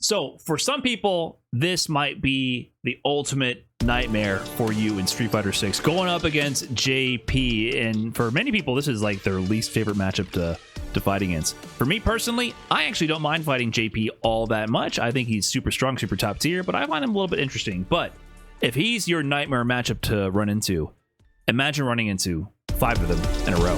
So for some people, this might be the ultimate nightmare for you in Street Fighter 6, going up against JP. And for many people, this is like their least favorite matchup to fight against. For me personally, I actually don't mind fighting JP all that much. I think he's super strong, super top tier, but I find him a little bit interesting. But if he's your nightmare matchup to run into, imagine running into 5 of them in a row.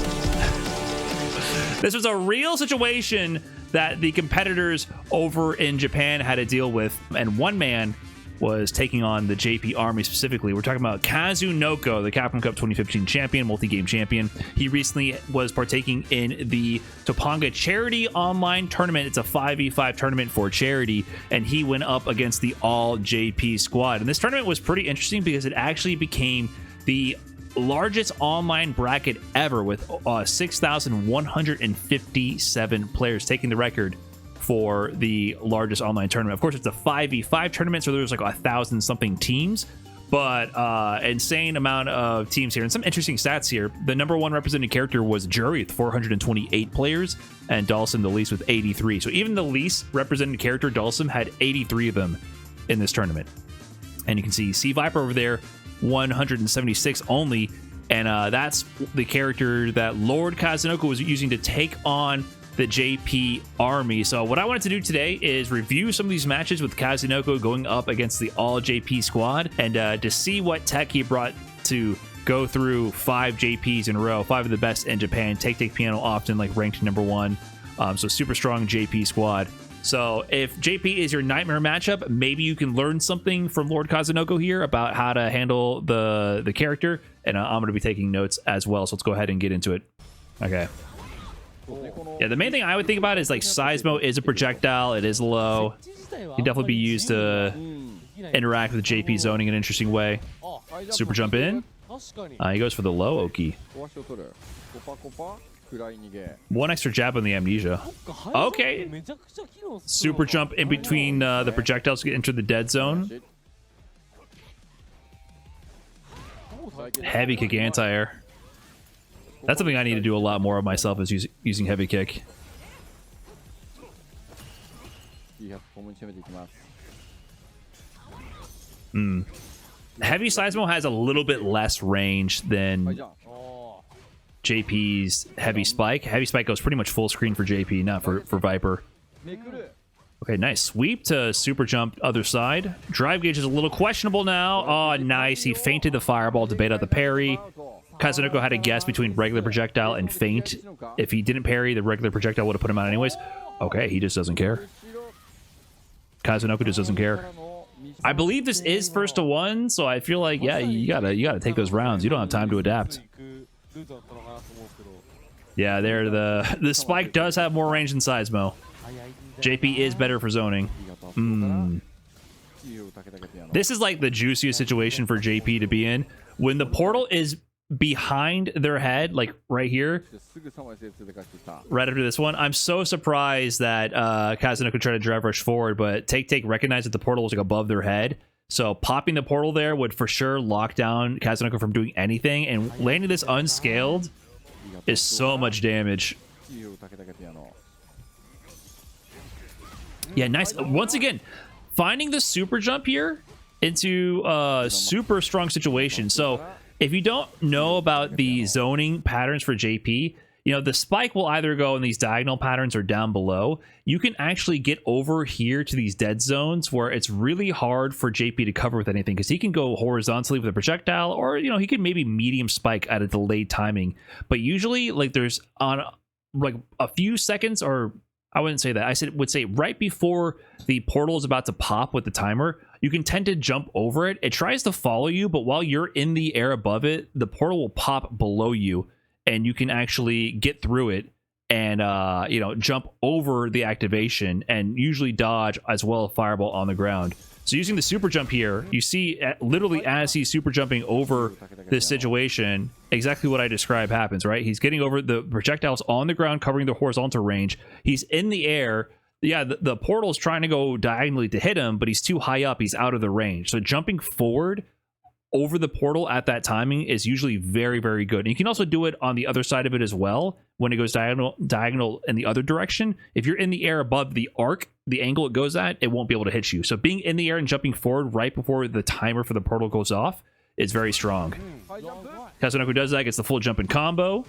This was a real situation that the competitors over in Japan had to deal with, and one man was taking on the JP army specifically. We're talking about Kazunoko, the Capcom Cup 2015 champion, multi-game champion. He recently was partaking in the Topanga Charity Online Tournament. It's a 5v5 tournament for charity, and he went up against the all JP squad. And this tournament was pretty interesting because it actually became the largest online bracket ever, with 6,157 players taking the record for the largest online tournament. Of course, it's a 5v5 tournament, so there's like 1,000 something teams, but insane amount of teams here. And some interesting stats here. The number 1 represented character was Jury with 428 players, and Dhalsim the least with 83. So even the least represented character, Dhalsim, had 83 of them in this tournament. And you can see C Viper over there, 176 only, and that's the character that Lord Kazunoko was using to take on the JP army. So what I wanted to do today is review some of these matches with Kazunoko going up against the all JP squad, and to see what tech he brought to go through 5 JPs in a row, 5 of the best in Japan. Take piano often like ranked number 1, so super strong JP squad. So if JP is your nightmare matchup, maybe you can learn something from Lord Kazunoko here about how to handle the character, and I'm going to be taking notes as well. So let's go ahead and get into it. Okay. Yeah, the main thing I would think about is like Seismo is a projectile. It is low. Can definitely be used to interact with JP zoning in an interesting way. Super jump in. He goes for the low Oki. 1 extra jab on the amnesia. Okay. Super jump in between the projectiles to enter the dead zone. Heavy kick anti-air. That's something I need to do a lot more of myself, is using heavy kick. Heavy Seismo has a little bit less range than JP's heavy spike. Heavy spike goes pretty much full screen for JP, not for Viper. Okay, nice sweep to super jump other side. Drive gauge is a little questionable now. Oh, nice. He feinted the fireball to bait out the parry. Kazunoko had a guess between regular projectile and feint. If he didn't parry, the regular projectile would have put him out anyways. Okay, he just doesn't care. Kazunoko just doesn't care. I believe this is first to 1, so I feel like, yeah, you gotta take those rounds. You don't have time to adapt. Yeah, there the spike does have more range than Seismo. JP is better for zoning. This is like the juiciest situation for JP to be in. When the portal is behind their head, like right here, right after this one, I'm so surprised that Kazunoko tried to drive rush forward, but Take recognized that the portal was like above their head. So popping the portal there would for sure lock down Kazunoko from doing anything, and landing this unscaled is so much damage. Yeah, nice. Once again, finding the super jump here into a super strong situation. So if you don't know about the zoning patterns for JP, you know, the spike will either go in these diagonal patterns or down below. You can actually get over here to these dead zones where it's really hard for JP to cover with anything, because he can go horizontally with a projectile, or, you know, he can maybe medium spike at a delayed timing. But usually, like, there's on like a few seconds, or I wouldn't say that. I would say right before the portal is about to pop with the timer, you can tend to jump over it. It tries to follow you, but while you're in the air above it, the portal will pop below you, and you can actually get through it and you know, jump over the activation and usually dodge as well as fireball on the ground. So using the super jump here, you see literally as he's super jumping over this situation, exactly what I described happens, right? He's getting over the projectiles on the ground, covering the horizontal range. He's in the air. Yeah, the portal's trying to go diagonally to hit him, but he's too high up. He's out of the range. So jumping forward over the portal at that timing is usually very, very good. And you can also do it on the other side of it as well when it goes diagonal in the other direction. If you're in the air above the arc, the angle it goes at, it won't be able to hit you. So being in the air and jumping forward right before the timer for the portal goes off is very strong. Kazunoko does that, gets the full jump and combo.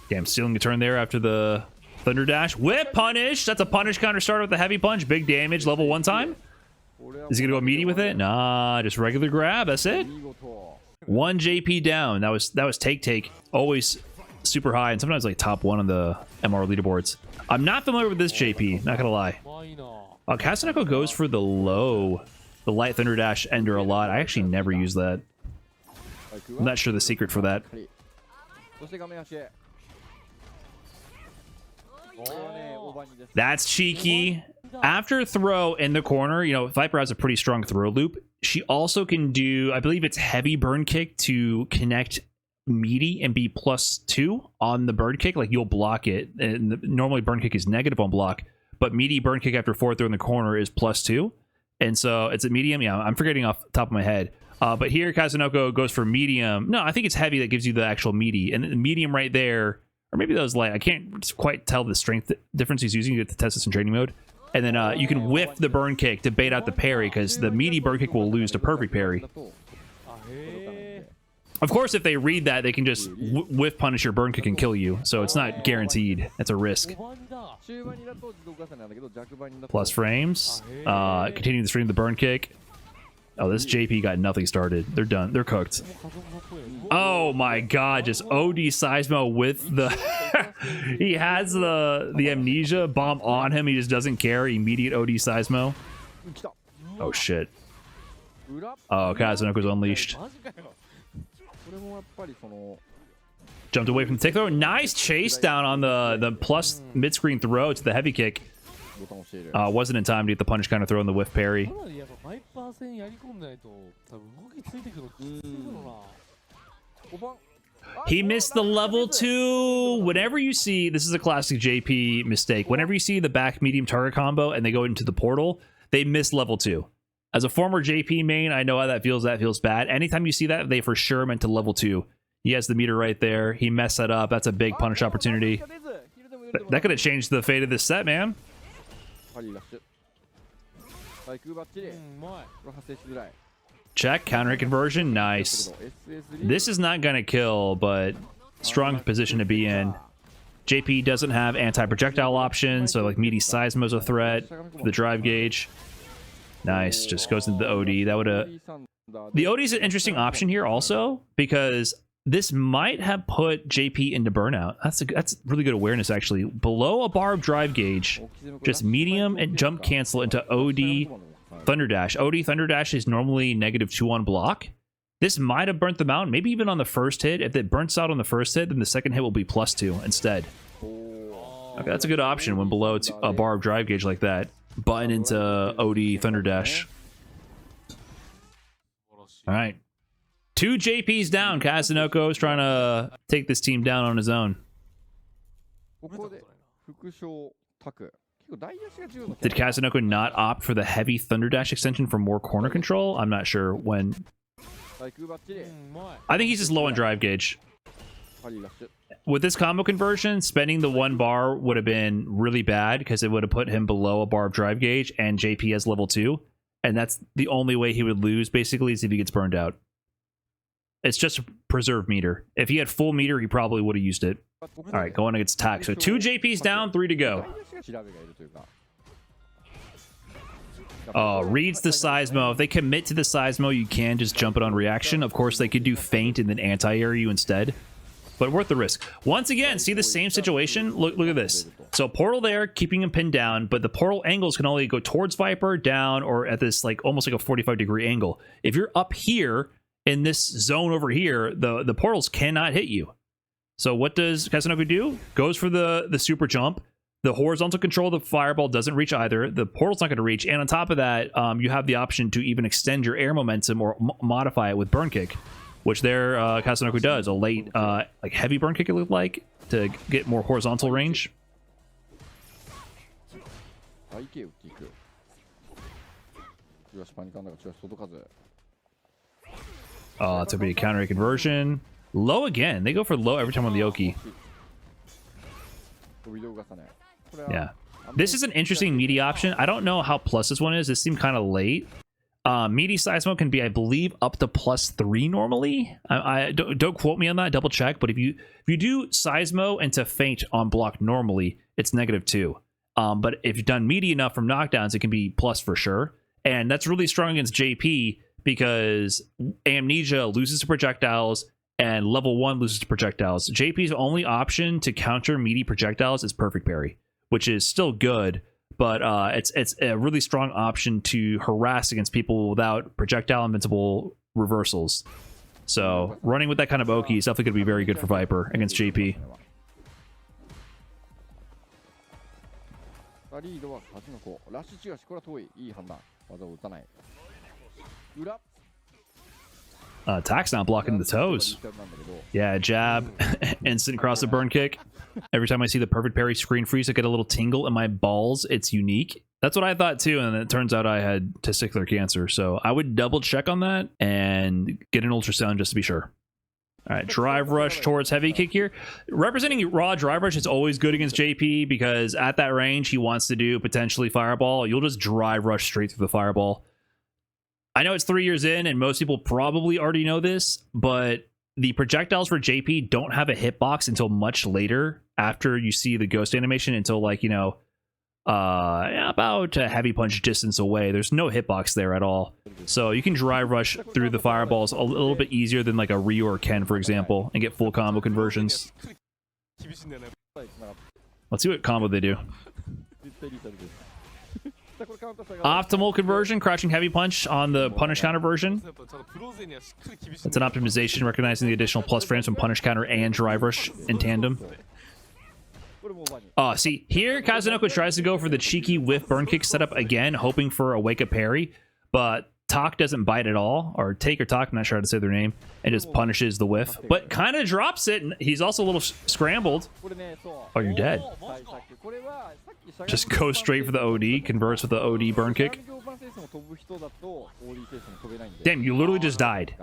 Damn, stealing a turn there after the Thunder Dash. Whip punish! That's a punish counter starter with the heavy punch. Big damage, level 1 time. Is he gonna go meaty with it? Nah, just regular grab, that's it. 1 JP down. That was take. Always super high and sometimes like top 1 on the MR leaderboards. I'm not familiar with this JP, not gonna lie. Kazunoko goes for the light Thunder Dash ender a lot. I actually never use that. I'm not sure the secret for that. That's cheeky. After throw in the corner, you know, Viper has a pretty strong throw loop. She also can do, I believe it's heavy burn kick to connect meaty and be +2 on the burn kick. Like you'll block it. And normally burn kick is negative on block, but meaty burn kick after forward throw in the corner is +2. And so it's a medium. Yeah, I'm forgetting off the top of my head. But here Kazunoko goes for medium. No, I think it's heavy that gives you the actual meaty. And the medium right there, or maybe that was light. I can't quite tell the strength difference he's using. You get to test this in training mode. And then you can whiff the burn kick to bait out the parry, because the meaty burn kick will lose to perfect parry. Of course, if they read that, they can just whiff punish your burn kick and kill you. So it's not guaranteed. It's a risk. Plus frames. Continuing the stream of the burn kick. Oh, this JP got nothing started. They're done. They're cooked. Oh my god, just OD Seismo with the... he has the amnesia bomb on him. He just doesn't care. Immediate OD Seismo. Oh shit. Oh, Kazunoko's unleashed. Jumped away from the tick throw. Nice chase down on the plus mid-screen throw to the heavy kick. Wasn't in time to get the punish counter throw in the whiff parry. He missed the level 2. Whenever you see, this is a classic JP mistake. Whenever you see the back medium target combo and they go into the portal, they miss level 2. As a former JP main, I know how that feels. That feels bad. Anytime you see that, they for sure meant to level 2. He has the meter right there. He messed that up. That's a big punish opportunity. That could have changed the fate of this set, man. Check, counter hit conversion, nice. This is not gonna kill, but strong position to be in. JP doesn't have anti-projectile options, so like meaty Seismo's a threat for the drive gauge. Nice, just goes into the OD. That would have... The OD is an interesting option here also, because this might have put JP into burnout. That's really good awareness, actually. Below a bar of drive gauge, just medium and jump cancel into OD Thunder Dash. OD Thunder Dash is normally -2 on block. This might have burnt them out, maybe even on the first hit. If it burns out on the first hit, then the second hit will be +2 instead. Okay, that's a good option when below a bar of drive gauge like that. Button into OD Thunder Dash. All right. 2 JPs down. Kazunoko is trying to take this team down on his own. Did Kazunoko not opt for the heavy Thunder Dash extension for more corner control? I'm not sure when. I think he's just low on drive gauge. With this combo conversion, spending the 1 bar would have been really bad because it would have put him below a bar of drive gauge, and JP has level 2. And that's the only way he would lose, basically, is if he gets burned out. It's just a preserve meter. If he had full meter, he probably would have used it. All right, going against attack. So 2 JPs down, 3 to go. Reads the Seismo. If they commit to the Seismo, you can just jump it on reaction. Of course, they could do feint and then anti-air you instead. But worth the risk. Once again, see the same situation? Look at this. So portal there, keeping him pinned down, but the portal angles can only go towards Viper, down, or at this like almost like a 45-degree angle. If you're up here in this zone over here, the portals cannot hit you. So what does Kazunoko do? Goes for the super jump. The horizontal control of the fireball doesn't reach either. The portal's not going to reach. And on top of that, you have the option to even extend your air momentum or modify it with burn kick, which there Kazunoko does. A late like heavy burn kick, it looked like, to get more horizontal range. Oh, that's gonna be a counter conversion. Low again. They go for low every time on the Oki. Yeah. This is an interesting meaty option. I don't know how plus this one is. This seemed kind of late. Meaty Seismo can be, I believe, up to +3 normally. I don't quote me on that. Double check. But if you do Seismo into feint on block normally, it's -2. But if you've done meaty enough from knockdowns, it can be plus for sure. And that's really strong against JP because Amnesia loses to projectiles and level 1 loses to projectiles. JP's only option to counter meaty projectiles is perfect parry, which is still good. But it's a really strong option to harass against people without projectile invincible reversals. So running with that kind of Oki is definitely going to be very good for Viper against JP. Attack's not blocking the toes. Yeah, jab, instant cross the burn kick. Every time I see the perfect parry screen freeze, I get a little tingle in my balls. It's unique. That's what I thought too, and it turns out I had testicular cancer. So I would double check on that and get an ultrasound just to be sure. All right, drive rush towards heavy kick here. Representing raw drive rush is always good against JP because at that range he wants to do potentially fireball. You'll just drive rush straight through the fireball. I know it's 3 years in and most people probably already know this, but the projectiles for JP don't have a hitbox until much later after you see the ghost animation, until like, you know, about a heavy punch distance away. There's no hitbox there at all. So you can drive rush through the fireballs a little bit easier than like a Ryu or Ken, for example, and get full combo conversions. Let's see what combo they do. Optimal conversion, crouching heavy punch on the punish counter version. That's an optimization, recognizing the additional plus frames from punish counter and drive rush in tandem. See, here Kazunoko tries to go for the cheeky whiff burn kick setup again, hoping for a wake up parry, but Tak doesn't bite at all, or Take or Tak, I'm not sure how to say their name, and just punishes the whiff, but kind of drops it, and he's also a little scrambled. Oh, you're dead. Just go straight for the OD, converts with the OD burn kick. Damn, you literally just died.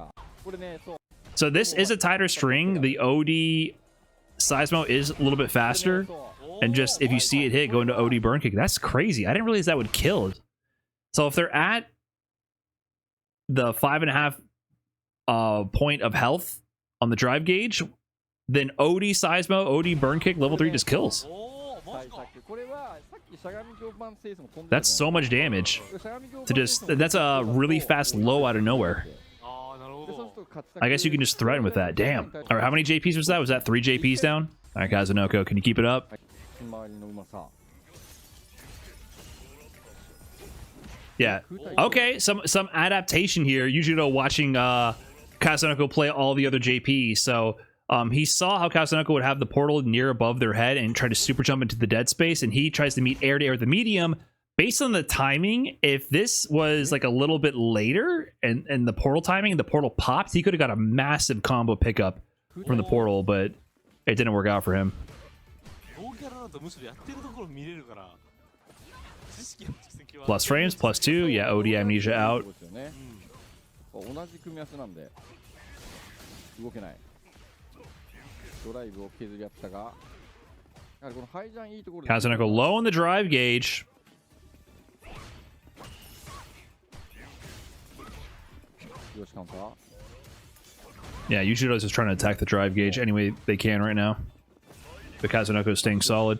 So this is a tighter string. The OD Seismo is a little bit faster, and just if you see it hit, go into OD burn kick. That's crazy. I didn't realize that would kill. So if they're at the 5.5 point of health on the drive gauge, then OD Seismo, OD burn kick, level 3 just kills. That's so much damage to just, that's a really fast low out of nowhere. I guess you can just threaten with that. Damn. All right, how many JPs was that? Was that 3 JPs down? All right, Kazunoko, can you keep it up? Yeah. Okay, some adaptation here. Usually watching Kazunoko play all the other JPs. So he saw how Kazunoko would have the portal near above their head and try to super jump into the dead space, and he tries to meet air to air the medium. Based on the timing, if this was like a little bit later and the portal timing and the portal popped, he could have got a massive combo pickup from the portal, but it didn't work out for him. Plus frames, +2. Yeah, OD Amnesia out. Kazunoko low on the drive gauge. Yeah, Yushido's just trying to attack the drive gauge any way they can right now. But Kazunoko's staying solid.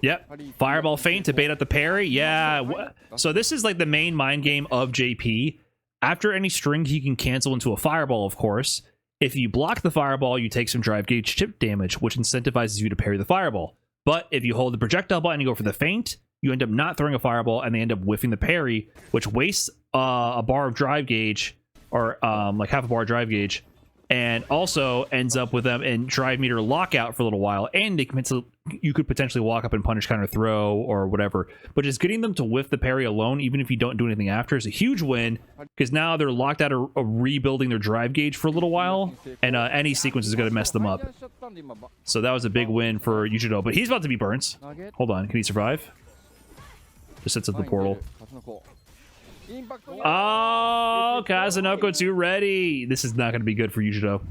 Yep. Fireball feint to bait out the parry. Yeah. So this is like the main mind game of JP. After any string, he can cancel into a fireball, of course. If you block the fireball, you take some drive gauge chip damage, which incentivizes you to parry the fireball. But if you hold the projectile button and go for the feint, you end up not throwing a fireball, and they end up whiffing the parry, which wastes a bar of drive gauge, or like half a bar of drive gauge, and also ends up with them in drive meter lockout for a little while, and you could potentially walk up and punish counter throw or whatever. But just getting them to whiff the parry alone, even if you don't do anything after, is a huge win, because now they're locked out of rebuilding their drive gauge for a little while, and any sequence is going to mess them up. So that was a big win for Yushido, but he's about to be burnt. Hold on, can he survive? Just sets up the portal. Oh, Kazunoko too ready. This is not going to be good for Yujiro.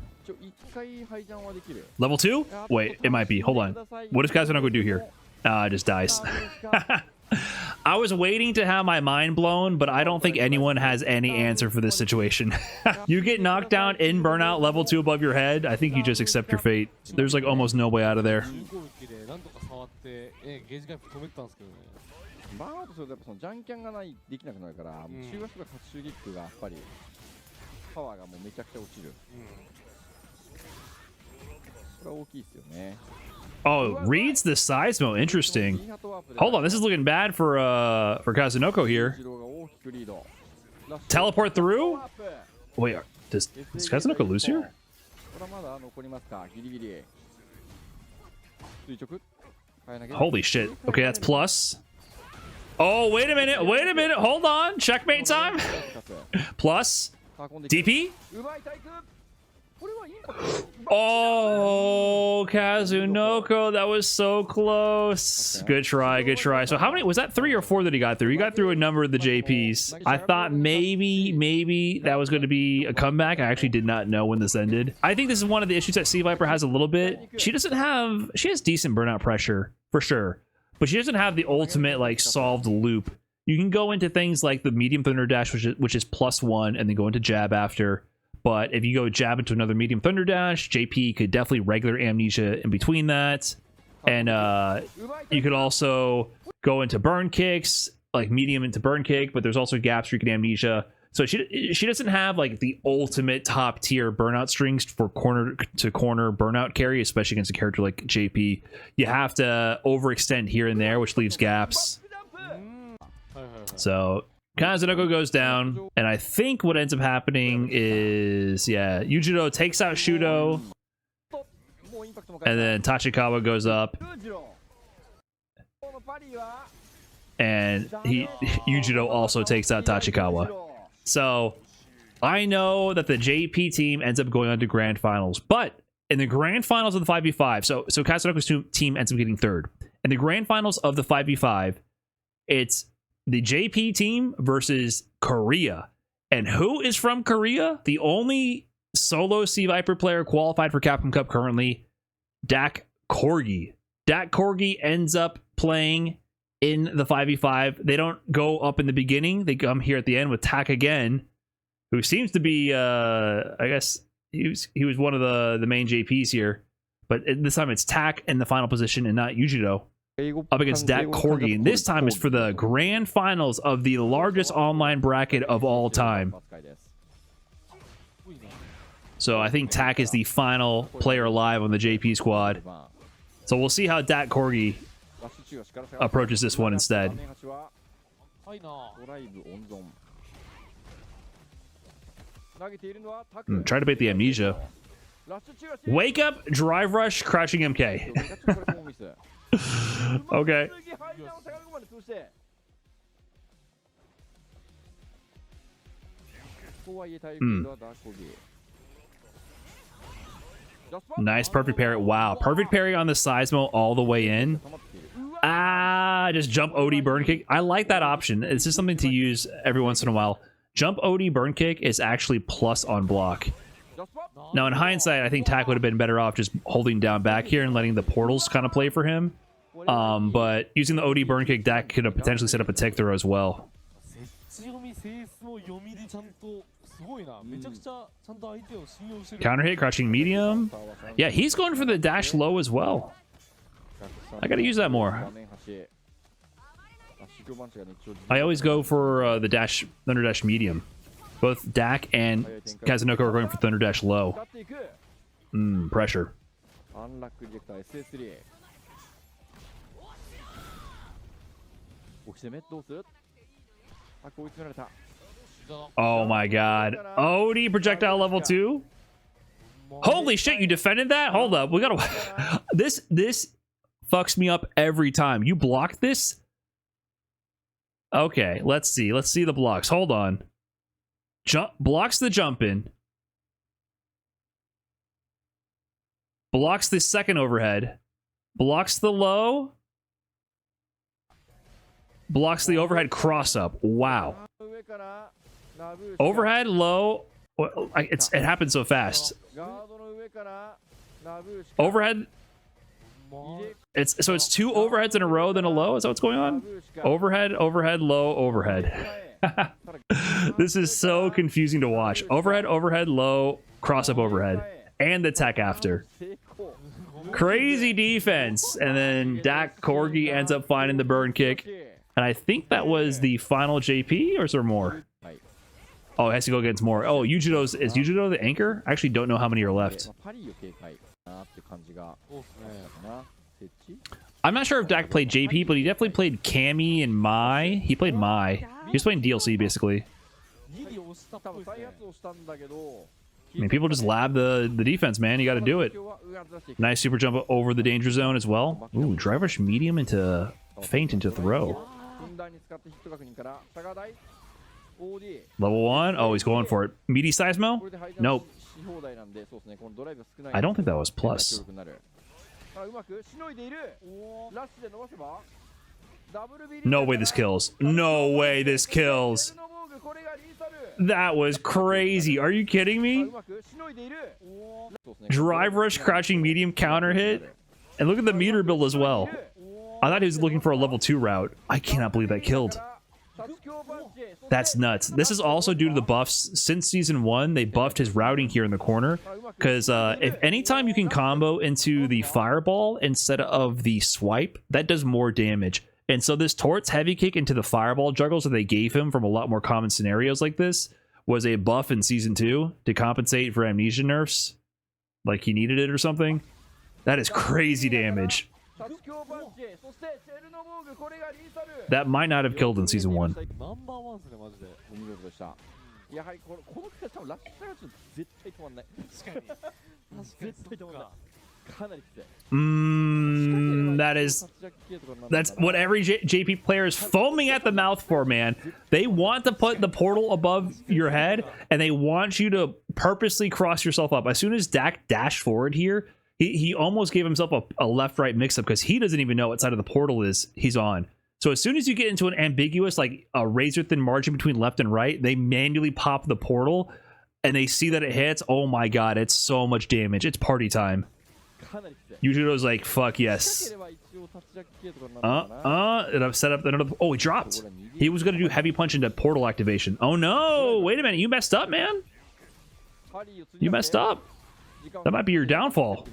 Level 2? Wait, it might be. Hold on. What does Kazunoko do here? It just dies. I was waiting to have my mind blown, but I don't think anyone has any answer for this situation. You get knocked down in burnout level 2 above your head. I think you just accept your fate. There's like almost no way out of there. バーンアウトするとやっぱそのジャンキャンがないできなくなるから、中足とか活中撃がやっぱりパワーがもうめちゃくちゃ落ちる。これは大きいですよね。Oh, reads the seismo. Interesting. Hold on, this is looking bad for Kazunoko here. Teleport through? Wait, does Kazunoko lose here? Holy shit. Okay, that's plus. Oh, wait a minute. Wait a minute. Hold on. Checkmate time. Plus. DP? Oh, Kazunoko. That was so close. Good try. Good try. So how many? Was that 3 or 4 that he got through? He got through a number of the JPs. I thought maybe that was going to be a comeback. I actually did not know when this ended. I think this is one of the issues that Sea Viper has a little bit. She has decent burnout pressure for sure. But she doesn't have the ultimate, like, solved loop. You can go into things like the medium thunder dash, which is +1, and then go into jab after. But if you go jab into another medium thunder dash, JP could definitely regular amnesia in between that. And you could also go into burn kicks, like medium into burn kick, but there's also gaps where you can amnesia. So she doesn't have like the ultimate top tier burnout strings for corner to corner burnout carry, especially against a character like JP. You have to overextend here and there, which leaves gaps. So Kazunoko goes down, and I think what ends up happening is, yeah, Yujiro takes out Shudo, and then Tachikawa goes up, and Yujiro also takes out Tachikawa. So I know that the JP team ends up going on to grand finals, but in the grand finals of the 5v5, so Kazunoko's team ends up getting 3rd. In the grand finals of the 5v5, it's the JP team versus Korea. And who is from Korea? The only solo Sea Viper player qualified for Capcom Cup currently, Dak Corgi. Dak Corgi ends up playing in the 5v5. They don't go up in the beginning. They come here at the end with Tak again, who seems to be, I guess, he was one of the main JPs here. But this time it's Tak in the final position and not Yujiro up against Dak Corgi. And this time is for the grand finals of the largest online bracket of all time. So I think Tak is the final player alive on the JP squad. So we'll see how Dak Corgi approaches this one instead. Try to bait the amnesia. Wake up, drive rush, crouching MK. Okay. Nice perfect parry. Wow, perfect parry on the seismo all the way in. Just jump OD burn kick. I like that option. It's just something to use every once in a while. Jump OD burn kick is actually plus on block. Now in hindsight, I think Tak would have been better off just holding down back here and letting the portals kind of play for him. But using the OD burn kick, Dak could have potentially set up a tech throw as well. Counter hit, crouching medium. Yeah, he's going for the dash low as well. I gotta use that more. I always go for the dash, thunder dash medium. Both Dak and Kazunoko are going for thunder dash low. Pressure. Oh my god. OD projectile level 2? Holy shit, you defended that? Hold up. We gotta... This fucks me up every time. You blocked this? Okay, let's see. Let's see the blocks. Hold on. Blocks the jump in. Blocks the second overhead. Blocks the low. Blocks the overhead cross up. Wow. Overhead, low. Well, it happens so fast. Overhead. It's 2 overheads in a row, then a low. Is that what's going on? Overhead, overhead, low, overhead. This is so confusing to watch. Overhead, overhead, low, cross up overhead, and the tech after. Crazy defense, and then Dak Corgi ends up finding the burn kick, and I think that was the final JP, or is there more? Oh, it has to go against more. Oh, is Yujido the anchor? I actually don't know how many are left. I'm not sure if Dak played JP, but he definitely played Cammy and Mai. He played Mai. He was playing DLC, basically. I mean, people just lab the defense, man. You got to do it. Nice super jump over the danger zone as well. Ooh, drive rush medium into feint into throw. Level 1. Oh, he's going for it. Meaty Seismo? Nope. I don't think that was plus. No way this kills. No way this kills. That was crazy. Are you kidding me? Drive rush, crouching medium, counter hit. And look at the meter build as well. I thought he was looking for a level 2 route. I cannot believe that killed. That's nuts. This is also due to the buffs. Since season 1, they buffed his routing here in the corner. Because if anytime you can combo into the fireball instead of the swipe, that does more damage. And so this Tort's heavy kick into the fireball juggles that they gave him from a lot more common scenarios like this was a buff in season 2 to compensate for amnesia nerfs. Like he needed it or something. That is crazy damage. That might not have killed in season 1. That's what every JP player is foaming at the mouth for, man. They want to put the portal above your head, and they want you to purposely cross yourself up. As soon as Dak dashed forward here, he almost gave himself a left-right mix-up because he doesn't even know what side of the portal he's on. So as soon as you get into an ambiguous, like a razor-thin margin between left and right, they manually pop the portal, and they see that it hits. Oh my god, it's so much damage. It's party time. Yujiro's like, fuck yes. And I've set up another. Oh, he dropped. He was going to do heavy punch into portal activation. Oh no, wait a minute. You messed up, man. You messed up. That might be your downfall.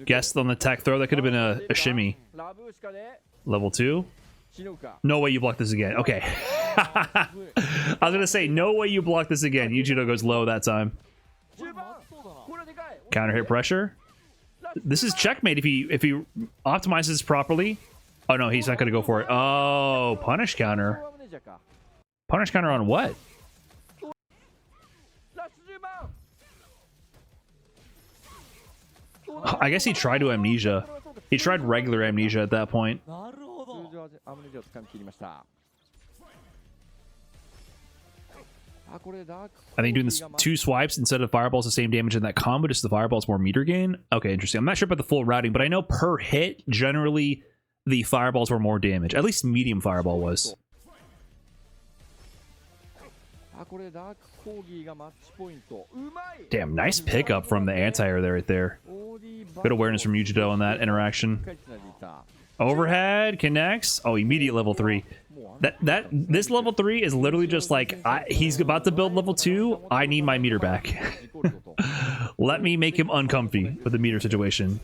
Guessed on the tech throw. That could have been a shimmy. Level 2. No way you block this again. Okay. I was going to say, no way you block this again. Yujiro goes low that time. Counter hit pressure. This is checkmate if he optimizes properly. Oh no, he's not going to go for it. Oh, punish counter. Punish counter on what? I guess he tried to amnesia. He tried regular amnesia at that point. I think doing this 2 swipes instead of fireballs the same damage in that combo, just the fireballs more meter gain. Okay, interesting. I'm not sure about the full routing, but I know per hit, generally, the fireballs were more damage. At least medium fireball was. Damn, nice pickup from the anti-air there right there. Good awareness from Yujido on that interaction. Overhead connects. Oh, immediate level 3. This level 3 is literally just like he's about to build level 2. I need my meter back. Let me make him uncomfy with the meter situation.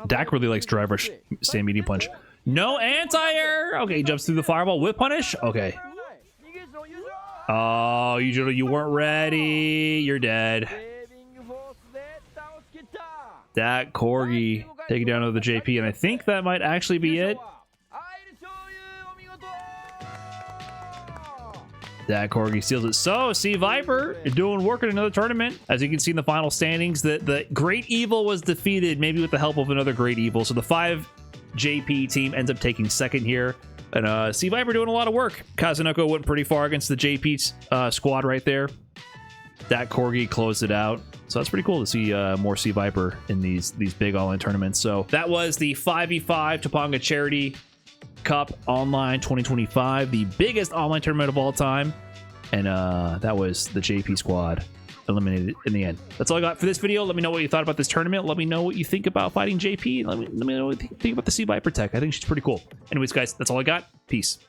Dak really likes drive rush, stay medium punch. No anti-air. Okay, he jumps through the fireball with punish. Okay. Oh, you weren't ready. You're dead. Dak Corgi taking down to the JP, and I think that might actually be it. Dak Corgi steals it. So, see, Viper, you're doing work in another tournament. As you can see in the final standings, the Great Evil was defeated, maybe with the help of another Great Evil. So the 5 JP team ends up taking second here. And see, Viper doing a lot of work. Kazunoko went pretty far against the JP squad right there. Dak Corgi closed it out. So that's pretty cool to see more Sea Viper in these big online tournaments. So that was the 5v5 Topanga Charity Cup Online 2025, the biggest online tournament of all time. And that was the JP squad eliminated in the end. That's all I got for this video. Let me know what you thought about this tournament. Let me know what you think about fighting JP. Let me know what you think about the Sea Viper tech. I think she's pretty cool. Anyways, guys, that's all I got. Peace.